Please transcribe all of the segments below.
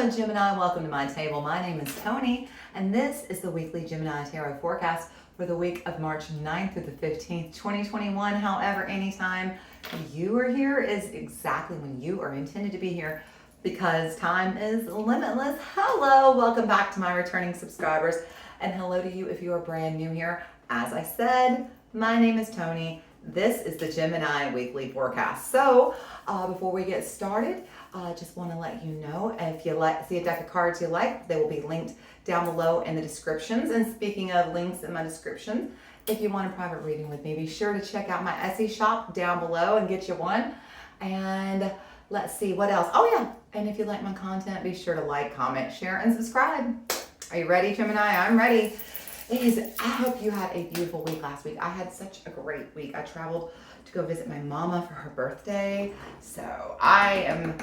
Hello Gemini, welcome to my table. My name is Toni and this is the weekly Gemini Tarot forecast for the week of March 9th through the 15th, 2021. However, anytime you are here is exactly when you are intended to be here because time is limitless. Hello, welcome back to my returning subscribers and hello to you if you are brand new here. As I said, my name is Toni. This is the Gemini weekly forecast. So before we get started, I just want to let you know if you see a deck of cards you like, they will be linked down below in the descriptions. And speaking of links in my description, if you want a private reading with me, be sure to check out my Etsy shop down below and get you one. And let's see what else. Oh yeah, and if you like my content, be sure to like, comment, share, and subscribe. Are you ready, Gemini? I'm ready. I hope you had a beautiful week last week. I had such a great week. I traveled to go visit my mama for her birthday. So I am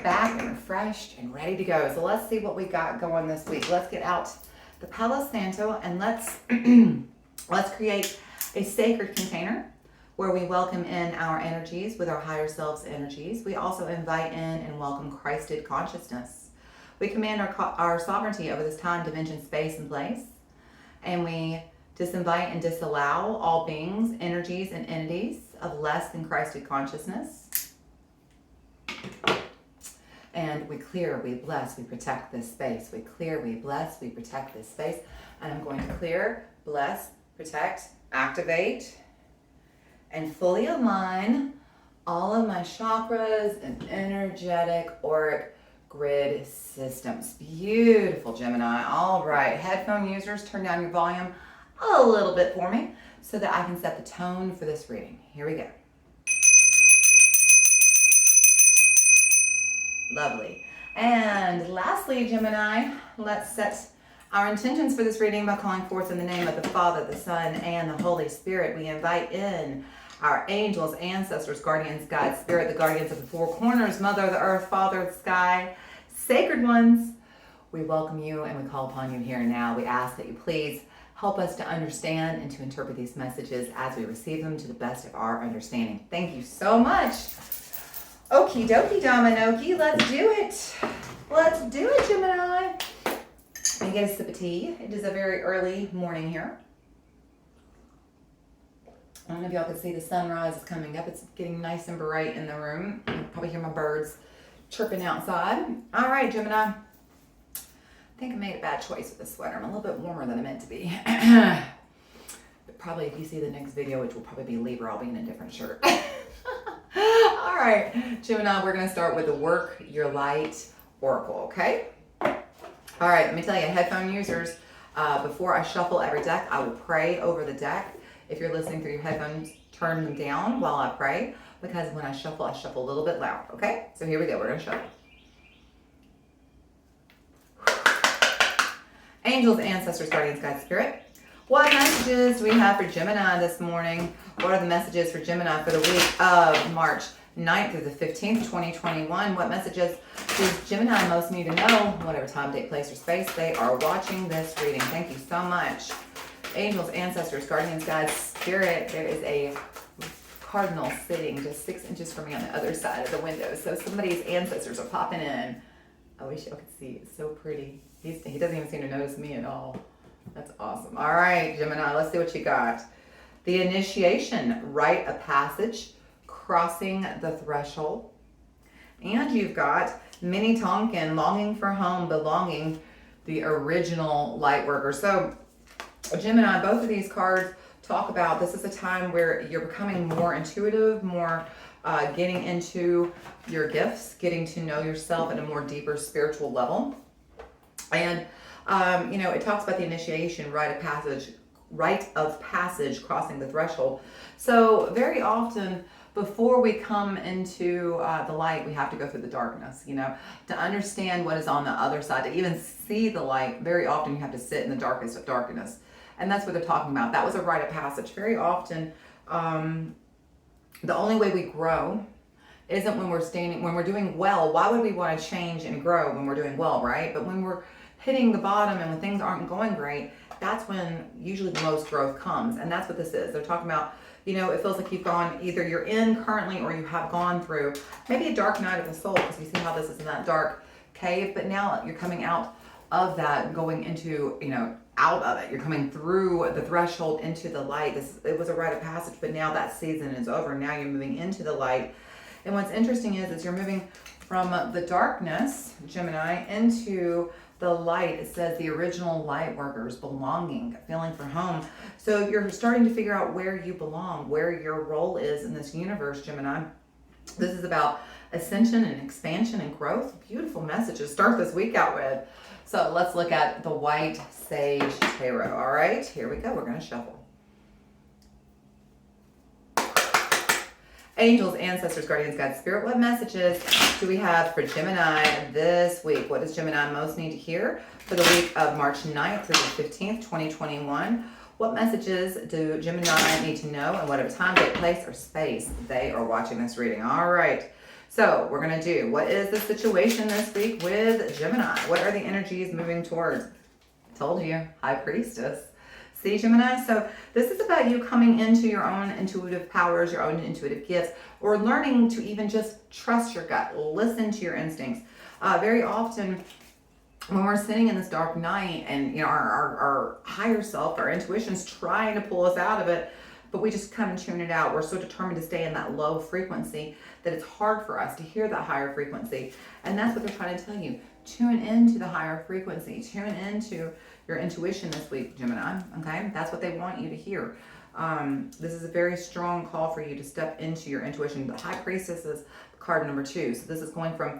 back and refreshed and ready to go. So let's see what we got going this week. Let's get out the Palo Santo and let's create a sacred container where we welcome in our energies with our higher selves energies. We also invite in and welcome Christed consciousness. We command our sovereignty over this time, dimension, space, and place. And we disinvite and disallow all beings, energies, and entities of less than Christed consciousness. And we clear, we bless, we protect this space. We clear, we bless, we protect this space. And I'm going to clear, bless, protect, activate, and fully align all of my chakras and energetic auric grid systems. Beautiful, Gemini. All right, headphone users, turn down your volume a little bit for me so that I can set the tone for this reading. Here we go. Lovely. And lastly, Gemini, let's set our intentions for this reading by calling forth in the name of the Father, the Son, and the Holy Spirit. We invite in our angels, ancestors, guardians, guides, spirit, the guardians of the four corners, Mother of the earth, Father of the sky, sacred ones. We welcome you and we call upon you here and now. We ask that you please help us to understand and to interpret these messages as we receive them to the best of our understanding. Thank you so much. Okie dokie, Dominoki, let's do it. Let's do it, Gemini. Let me get a sip of tea. It is a very early morning here. I don't know if y'all can see the sunrise is coming up. It's getting nice and bright in the room. You can probably hear my birds chirping outside. All right, Gemini. I think I made a bad choice with this sweater. I'm a little bit warmer than I meant to be. But probably if you see the next video, which will probably be Libra, I'll be in a different shirt. All right, Gemini, we're going to start with the Work Your Light Oracle, okay? All right, let me tell you, headphone users, before I shuffle every deck, I will pray over the deck. If you're listening through your headphones, turn them down while I pray, because when I shuffle a little bit loud, okay? So here we go, we're gonna shuffle. Angels, ancestors, guardians, guides, spirit. What messages do we have for Gemini this morning? What are the messages for Gemini for the week of March 9th through the 15th, 2021? What messages does Gemini most need to know, whatever time, date, place, or space they are watching this reading? Thank you so much. Angels, ancestors, guardians, guides, spirit. There is a cardinal sitting just 6 inches from me on the other side of the window. So somebody's ancestors are popping in. I wish y'all could see. It's so pretty. He doesn't even seem to notice me at all. That's awesome. All right, Gemini, let's see what you got. The initiation, rite of passage, crossing the threshold. And you've got Mini Tonkin, longing for home, belonging, the original light worker. So Gemini, both of these cards talk about this is a time where you're becoming more intuitive, more getting into your gifts, getting to know yourself at a more deeper spiritual level. And, you know, it talks about the initiation, rite of passage, crossing the threshold. So very often before we come into the light, we have to go through the darkness, you know, to understand what is on the other side, to even see the light. Very often you have to sit in the darkest of darkness. And that's what they're talking about. That was a rite of passage. Very often, the only way we grow isn't when we're doing well. Why would we want to change and grow when we're doing well, right? But when we're hitting the bottom and when things aren't going great, that's when usually the most growth comes. And that's what this is. They're talking about, you know, it feels like you've gone, either you're in currently or you have gone through maybe a dark night of the soul, because we see how this is in that dark cave, but now you're coming out of that, going into, out of it. You're coming through the threshold into the light. It was a rite of passage, but now that season is over. Now you're moving into the light. And what's interesting is you're moving from the darkness, Gemini, into the light. It says the original light workers, belonging, feeling for home. So you're starting to figure out where you belong, where your role is in this universe, Gemini. This is about ascension and expansion and growth. Beautiful message to start this week out with. So let's look at the White Sage Tarot. All right, here we go. We're going to shuffle. Angels, ancestors, guardians, God, spirit, what messages do we have for Gemini this week? What does Gemini most need to hear for the week of March 9th through the 15th, 2021? What messages do Gemini need to know, and whatever time, date, place, or space they are watching this reading? All right. So we're going to do, what is the situation this week with Gemini? What are the energies moving towards? I told you, High Priestess. See, Gemini? So this is about you coming into your own intuitive powers, your own intuitive gifts, or learning to even just trust your gut, listen to your instincts. Very often, when we're sitting in this dark night and our higher self, our intuition's trying to pull us out of it, but we just kind of tune it out. We're so determined to stay in that low frequency that it's hard for us to hear that higher frequency. And that's what they're trying to tell you. Tune into the higher frequency. Tune into your intuition this week, Gemini. Okay? That's what they want you to hear. This is a very strong call for you to step into your intuition. The High Priestess is card number 2. So this is going from,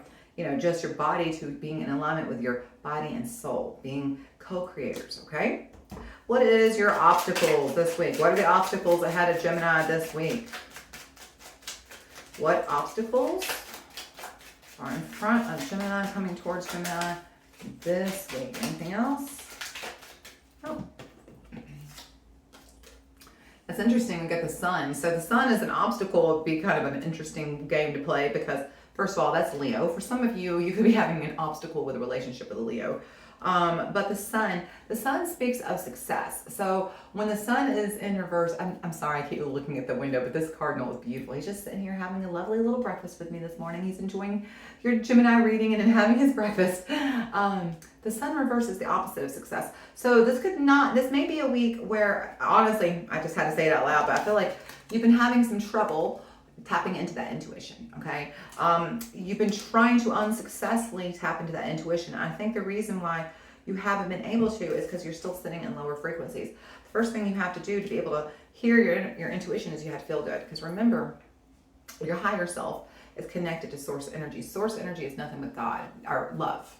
just your body to being in alignment with your body and soul, being co-creators, okay? What is your obstacles this week? What are the obstacles ahead of Gemini this week? What obstacles are in front of Gemini, coming towards Gemini this week? Anything else? Oh. That's interesting. We got the sun. So the sun is an obstacle. It'd be kind of an interesting game to play because, first of all, that's Leo. For some of you, you could be having an obstacle with a relationship with a Leo. But the sun speaks of success. So when the sun is in reverse, I'm sorry, I keep looking at the window, but this cardinal is beautiful. He's just sitting here having a lovely little breakfast with me this morning. He's enjoying your Gemini reading and having his breakfast. The sun reverse is the opposite of success. So this may be a week where, honestly, I just had to say it out loud, but I feel like you've been having some trouble tapping into that intuition, okay? You've been trying to unsuccessfully tap into that intuition. I think the reason why you haven't been able to is because you're still sitting in lower frequencies. The first thing you have to do to be able to hear your intuition is you have to feel good. Because remember, your higher self is connected to source energy. Source energy is nothing but God, or love,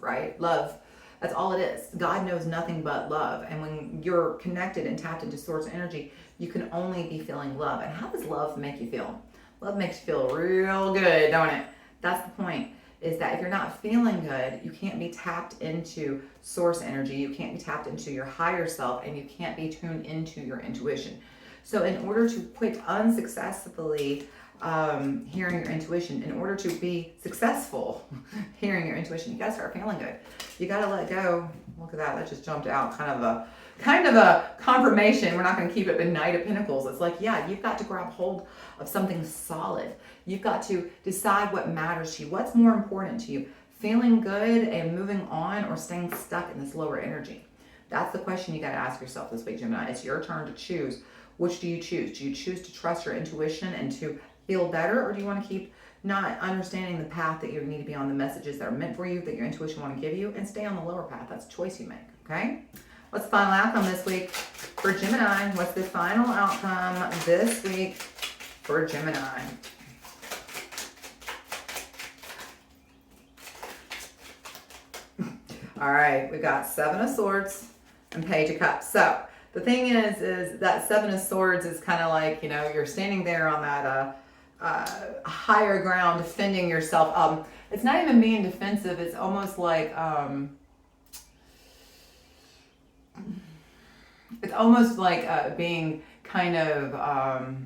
right? Love. That's all it is. God knows nothing but love. And when you're connected and tapped into source energy, you can only be feeling love. And how does love make you feel? Love makes you feel real good, don't it? That's the point, is that if you're not feeling good, you can't be tapped into source energy. You can't be tapped into your higher self, and you can't be tuned into your intuition. So in order to quit unsuccessfully hearing your intuition, in order to be successful hearing your intuition, you gotta start feeling good. You gotta let go. Look at that, that just jumped out. Kind of a confirmation. We're not going to keep it the Knight of Pentacles. It's like, yeah, you've got to grab hold of something solid. You've got to decide what matters to you. What's more important to you? Feeling good and moving on, or staying stuck in this lower energy? That's the question you got to ask yourself this week, Gemini. It's your turn to choose. Which do you choose? Do you choose to trust your intuition and to feel better, or do you want to keep not understanding the path that you need to be on, the messages that are meant for you, that your intuition want to give you, and stay on the lower path? That's a choice you make, okay? What's the final outcome this week for Gemini? What's the final outcome this week for Gemini? All right, we got 7 of Swords and Page of Cups. So the thing is that 7 of Swords is kind of like, you're standing there on that higher ground, defending yourself. It's not even being defensive. It's almost like... it's almost like being kind of, I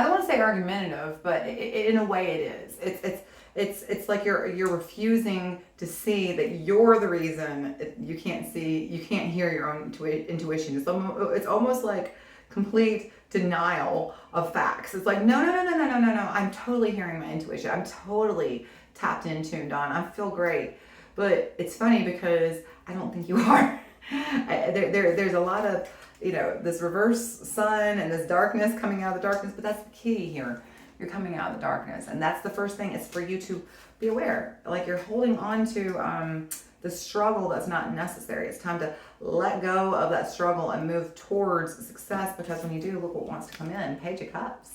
don't want to say argumentative, but in a way it is. It's like you're refusing to see that you're the reason you can't hear your own intuition. It's almost like complete denial of facts. It's like, no, I'm totally hearing my intuition. I'm totally tapped in, tuned on. I feel great. But it's funny because I don't think you are. There's a lot of, this reverse sun and this darkness coming out of the darkness, but that's the key here. You're coming out of the darkness. And that's the first thing, is for you to be aware. Like, you're holding on to the struggle that's not necessary. It's time to let go of that struggle and move towards success, because when you do, look what wants to come in. Page of Cups.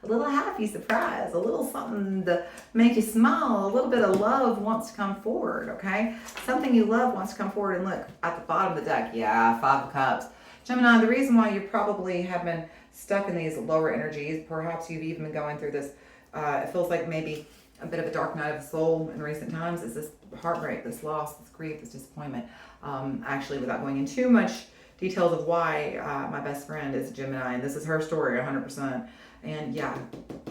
A little happy surprise, a little something to make you smile, a little bit of love wants to come forward, okay? Something you love wants to come forward. And look, at the bottom of the deck, yeah, Five of Cups. Gemini, the reason why you probably have been stuck in these lower energies, perhaps you've even been going through this, it feels like maybe a bit of a dark night of the soul in recent times, is this heartbreak, this loss, this grief, this disappointment. Actually, without going into too much details of why, my best friend is a Gemini, and this is her story 100%. And yeah,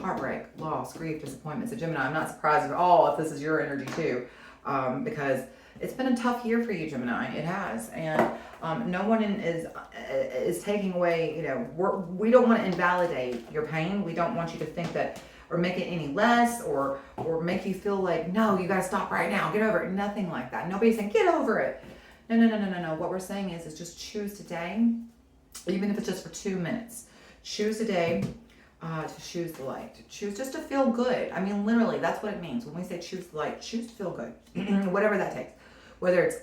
heartbreak, loss, grief, disappointment. So Gemini, I'm not surprised at all if this is your energy too, because it's been a tough year for you, Gemini. It has. And no one is taking away, we don't want to invalidate your pain. We don't want you to think that, or make it any less, or make you feel like, no, you got to stop right now, get over it. Nothing like that. Nobody's saying, get over it. No. What we're saying is just choose today, even if it's just for 2 minutes. Choose today to choose the light. To choose just to feel good. I mean, literally, that's what it means. When we say choose the light, choose to feel good. Whatever that takes. Whether it's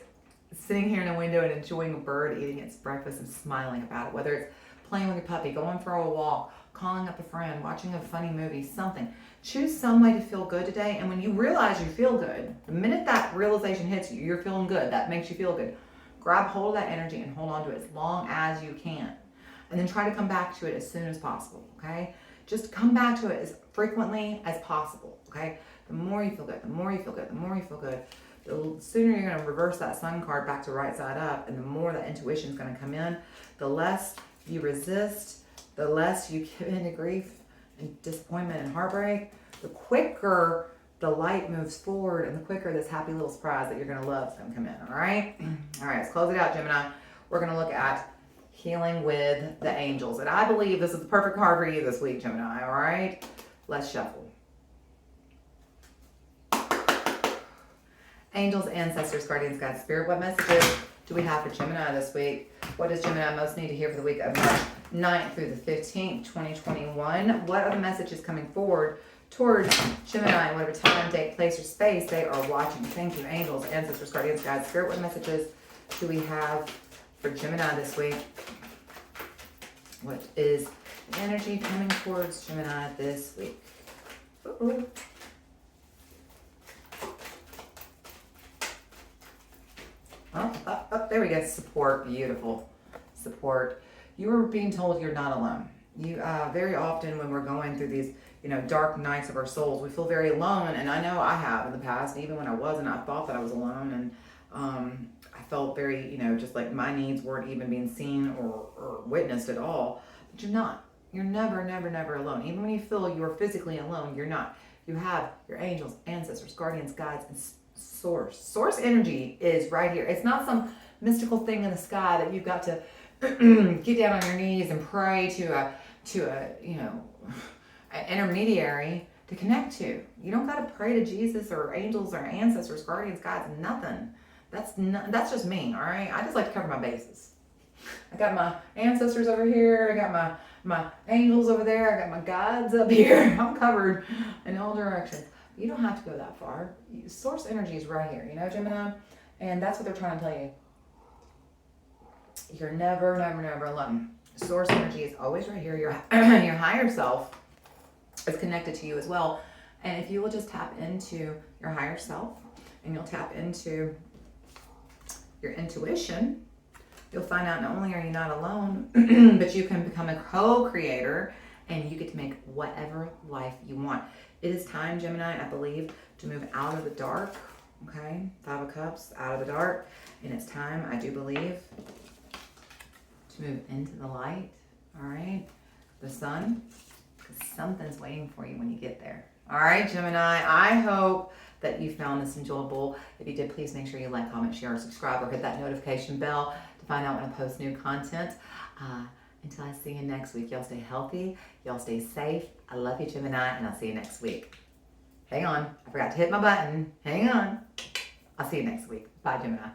sitting here in a window and enjoying a bird eating its breakfast and smiling about it. Whether it's playing with your puppy, going for a walk, calling up a friend, watching a funny movie, something. Choose some way to feel good today. And when you realize you feel good, the minute that realization hits you, you're feeling good. That makes you feel good. Grab hold of that energy and hold on to it as long as you can. And then try to come back to it as soon as possible, okay? Just come back to it as frequently as possible, okay? The more you feel good, the more you feel good, the more you feel good, the sooner you're going to reverse that sun card back to right side up, and the more that intuition is going to come in, the less you resist, the less you give in to grief and disappointment and heartbreak, the quicker the light moves forward, and the quicker this happy little surprise that you're going to love is going to come in, all right? All right, let's close it out, Gemini. We're going to look at healing with the angels. And I believe this is the perfect card for you this week, Gemini, all right? Let's shuffle. Angels, ancestors, guardians, God, spirit, what messages do we have for Gemini this week? What does Gemini most need to hear for the week of March 9th through the 15th, 2021? What are the messages coming forward towards Gemini, whatever time, date, place, or space they are watching? Thank you, angels, ancestors, guardians, God, spirit, what messages do we have for Gemini this week? What is the energy coming towards Gemini this week? Ooh. Oh, there we go. Support. Beautiful. Support. You are being told you're not alone. You very often when we're going through these, dark nights of our souls, we feel very alone. And I know I have in the past, even when I wasn't, I thought that I was alone. And I felt very, just like my needs weren't even being seen or witnessed at all. But you're not. You're never, never, never alone. Even when you feel you're physically alone, you're not. You have your angels, ancestors, guardians, guides, and source. Source energy is right here. It's not some mystical thing in the sky that you've got to get down on your knees and pray to an intermediary to connect to. You don't got to pray to Jesus or angels or ancestors, guardians, guides, nothing. That's just me, all right? I just like to cover my bases. I got my ancestors over here. I got my angels over there. I got my guides up here. I'm covered in all directions. You don't have to go that far. Source energy is right here, Gemini? And that's what they're trying to tell you. You're never, never, never alone. Source energy is always right here. Your higher self is connected to you as well. And if you will just tap into your higher self and you'll tap into your intuition, you'll find out not only are you not alone, but you can become a co-creator and you get to make whatever life you want. It is time, Gemini, I believe, to move out of the dark, okay? Five of Cups, out of the dark. And it's time, I do believe, to move into the light, all right? The sun, because something's waiting for you when you get there. All right, Gemini, I hope that you found this enjoyable. If you did, please make sure you like, comment, share, subscribe, or hit that notification bell to find out when I post new content. Until I see you next week, y'all stay healthy, y'all stay safe. I love you, Gemini, and I'll see you next week. Hang on. I forgot to hit my button. Hang on. I'll see you next week. Bye, Gemini.